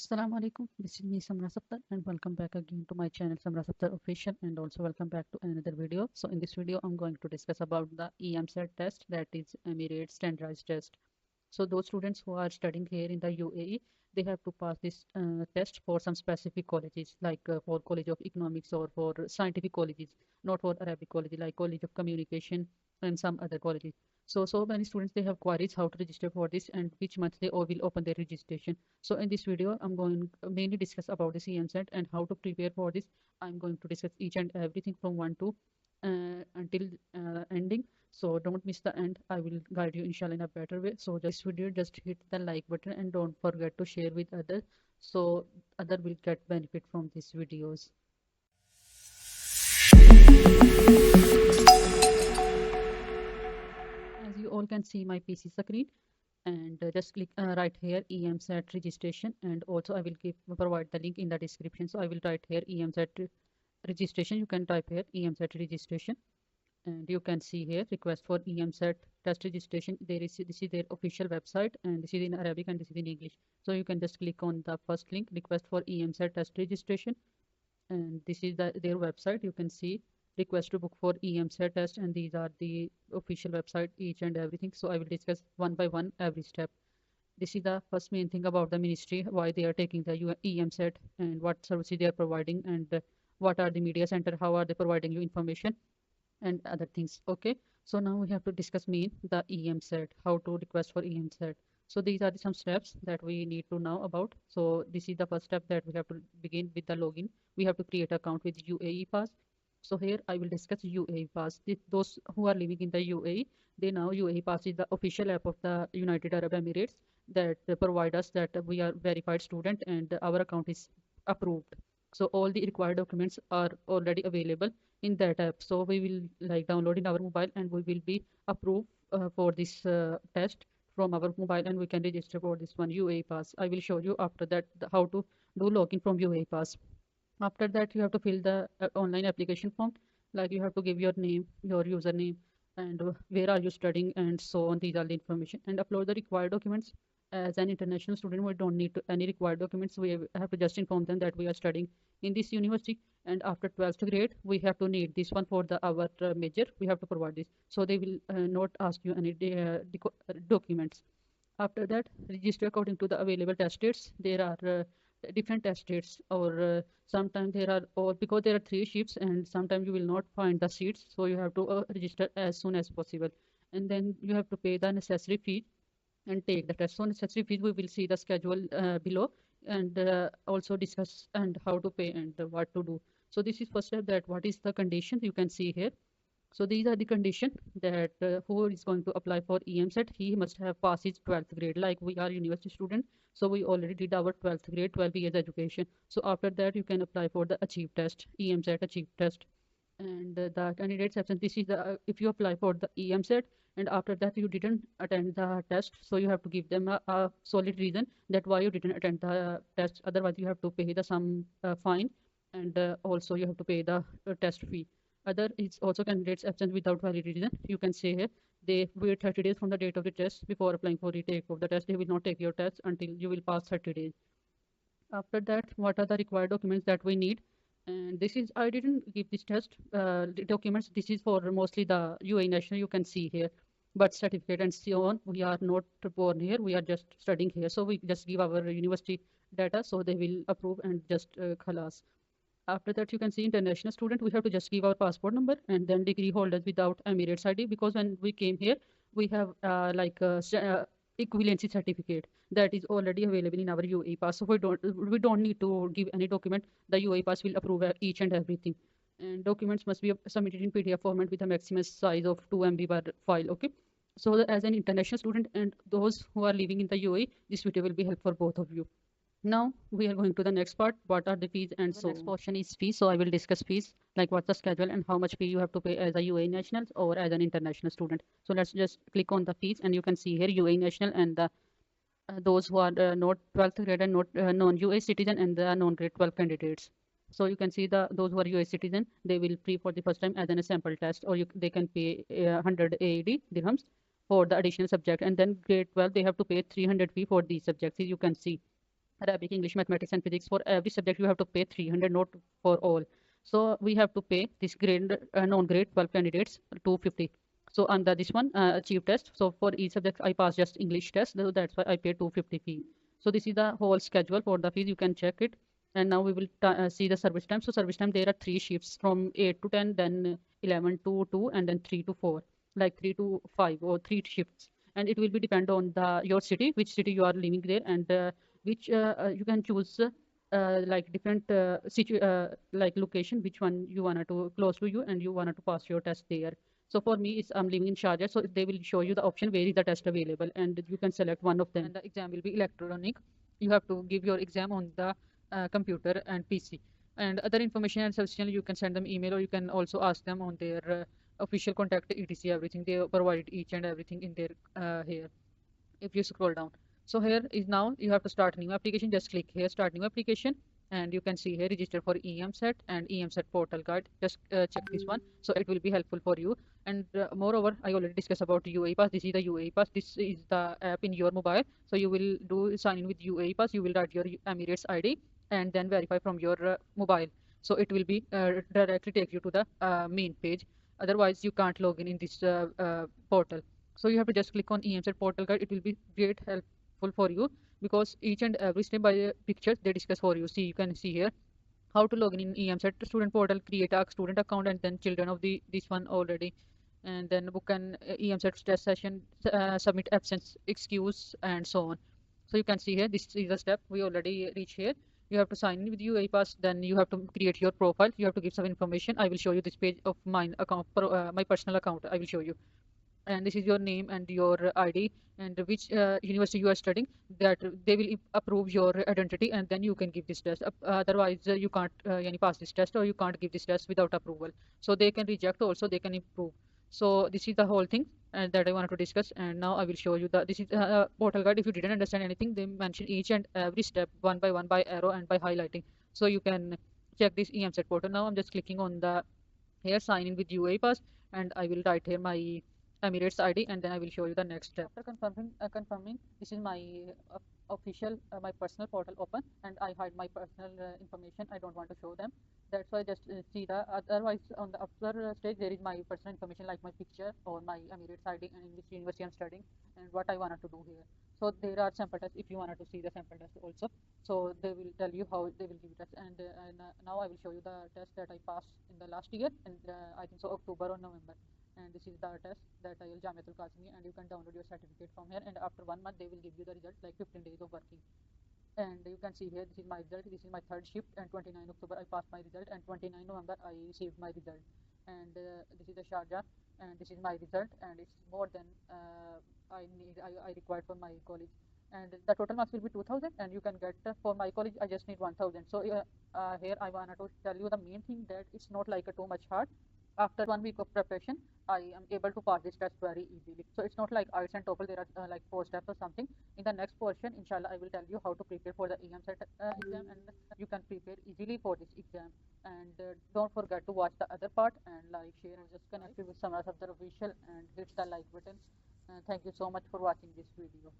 Assalamu Alaikum. This is me SamraSafdar and welcome back again to my channel SamraSafdar Official, and also welcome back to another video. So in this video I'm going to discuss about the EMSAT test, that is Emirates standardized test. So those students who are studying here in the UAE, they have to pass this test for some specific colleges, like for College of Economics or for scientific colleges, not for Arabic college like College of Communication and some other colleges. So many students, they have queries how to register for this and which month they all will open their registration. So in this video, I'm going to mainly discuss about this EMSAT and how to prepare for this. I'm going to discuss each and everything from one to until ending. So don't miss the end. I will guide you inshallah in a better way. So this video, just hit the like button and don't forget to share with others so other will get benefit from these videos. As you all can see my PC screen, and just click right here EMSAT registration, and also I will provide the link in the description. So I will write here EMSAT registration. You can type here EMSAT registration, and you can see here request for EMSAT test registration. This is their official website, and this is in Arabic and this is in English. So you can just click on the first link, request for EMSAT test registration, and this is their website. You can see request to book for EMSAT test, and these are the official website, each and everything. So I will discuss one by one every step. This is the first main thing about the ministry, why they are taking the EMSAT and what services they are providing, and what are the media center, how are they providing you information and other things. Okay, so now we have to discuss the EMSAT, how to request for EMSAT. So these are some steps that we need to know about. So this is the first step, that we have to begin with the login. We have to create account with UAE Pass. So here I will discuss UAE Pass. Those who are living in the UAE, they know UAE Pass is the official app of the United Arab Emirates that provide us that we are verified student and our account is approved. So all the required documents are already available in that app. So we will like download in our mobile and we will be approved for this test from our mobile, and we can register for this one UAE Pass. I will show you after that how to do login from UAE Pass. After that, you have to fill the online application form. Like you have to give your name, your username, and where are you studying, and so on. These are the information, and upload the required documents. As an international student, we don't need any required documents. We have to just inform them that we are studying in this university, and after 12th grade, we have to need this one for our major. We have to provide this, so they will not ask you any documents. After that, register according to the available test dates. There are different test dates, or sometimes there are, or because there are three shifts and sometimes you will not find the seats, so you have to register as soon as possible, and then you have to pay the necessary fee and take the test. So necessary fees, we will see the schedule below, and also discuss and how to pay and what to do. So this is first step, that what is the condition you can see here. So these are the condition that who is going to apply for EMSAT, he must have passed his 12th grade. Like we are university student, so we already did our 12th grade, 12 years education. So after that, you can apply for the Achieve test, EMSAT Achieve test. And the candidate's absence, this is the if you apply for the EMSAT and after that you didn't attend the test, so you have to give them a solid reason that why you didn't attend the test. Otherwise, you have to pay the some fine, and also you have to pay the test fee. Other is also candidates absent without valid reason. You can say here they wait 30 days from the date of the test before applying for retake of the test. They will not take your test until you will pass 30 days. After that, what are the required documents that we need? And this is, I didn't give this test the documents. This is for mostly the UAE national. You can see here birth certificate and so on. We are not born here. We are just studying here. So we just give our university data. So they will approve and just khalas. After that, you can see international student, we have to just give our passport number, and then degree holders without Emirates ID, because when we came here, we have equivalency certificate that is already available in our UAE pass. So we don't need to give any document. The UAE pass will approve each and everything. And documents must be submitted in PDF format with a maximum size of 2 MB per file. Okay. So as an international student and those who are living in the UAE, this video will be helpful for both of you. Now we are going to the next part. What are the fees? And so next portion is fees. So I will discuss fees, like what's the schedule and how much fee you have to pay as a UAE national or as an international student. So let's just click on the fees, and you can see here UAE national and the those who are not 12th grade and not non-UAE citizen, and the non-grade 12 candidates. So you can see those who are UAE citizen, they will free for the first time as a sample test, or they can pay 100 AED dirhams for the additional subject, and then grade 12 they have to pay 300 fee for these subjects. You can see. Arabic, English, mathematics, and physics. For every subject, you have to pay 300, not for all. So we have to pay this grade, non-grade 12 candidates 250. So under this one, achieve test. So for each subject, I pass just English test. So that's why I pay 250 fee. So this is the whole schedule for the fees. You can check it. And now we will see the service time. So service time, there are three shifts from 8 to 10, then 11 to 2, and then 3 to 4, like 3 to 5 or three shifts. And it will be depend on the your city, which city you are living there, and which you can choose like different like location, which one you wanted to close to you and you wanted to pass your test there. So for me, I'm living in Sharjah, so they will show you the option where is the test available, and you can select one of them. And the exam will be electronic. You have to give your exam on the computer and PC. And other information and suggestion, you can send them email, or you can also ask them on their official contact etc. Everything they provide each and everything in their here. If you scroll down, so here is now you have to start new application. Just click here start new application, and you can see here register for EMSAT and EMSAT portal guide. Just check this one, so it will be helpful for you. And moreover, I already discussed about UAE pass. This is the UAE pass. This is the app in your mobile, so you will do sign in with UAE pass. You will write your Emirates ID and then verify from your mobile, so it will be directly take you to the main page. Otherwise you can't log in this portal. So you have to just click on EMSAT portal guide. It will be great helpful for you, because each and every step by pictures they discuss for you. See, you can see here how to log in EMSAT student portal, create a student account, and then children of the this one already, and then book an EMSAT test session, submit absence excuse, and so on. So you can see here this is the step we already reach here. You have to sign in with UAE Pass, then you have to create your profile. You have to give some information. I will show you this page of mine account, my personal account. I will show you, and this is your name and your ID and which university you are studying, that they will approve your identity, and then you can give this test. Otherwise you can't pass this test, or you can't give this test without approval. So they can reject, also they can improve. So this is the whole thing and that I wanted to discuss. And now I will show you the this is portal guide. If you didn't understand anything, they mention each and every step one by one by arrow and by highlighting, so you can check this EMSET portal. Now I'm just clicking on the here sign in with UAE Pass, and I will write here my Emirates ID, and then I will show you the next step. After confirming, this is my official, my personal portal open, and I hide my personal information. I don't want to show them. That's why just see the, otherwise on the upper stage there is my personal information like my picture or my Emirates ID and in which university I'm studying and what I wanted to do here. So there are sample tests if you wanted to see the sample test also. So they will tell you how they will give it us. And now I will show you the test that I passed in the last year, and I think so October or November. And this is the test that I will Jamiatul Qasimi, and you can download your certificate from here, and after 1 month they will give you the result, like 15 days of working. And you can see here this is my result. This is my third shift, and 29 October I passed my result, and 29 November I received my result. And this is the Sharjah, and this is my result, and it's more than I required for my college. And the total marks will be 2000, and you can get for my college I just need 1000. So here I wanted to tell you the main thing, that it's not like a too much hard. After 1 week of preparation, I am able to pass this test very easily. So it's not like IELTS and TOEFL, there are like 4 steps or something. In the next portion, inshallah, I will tell you how to prepare for the EMSAT exam, and you can prepare easily for this exam. And don't forget to watch the other part, and like, share, and just connect with SamraSafdar official and hit the like button. Thank you so much for watching this video.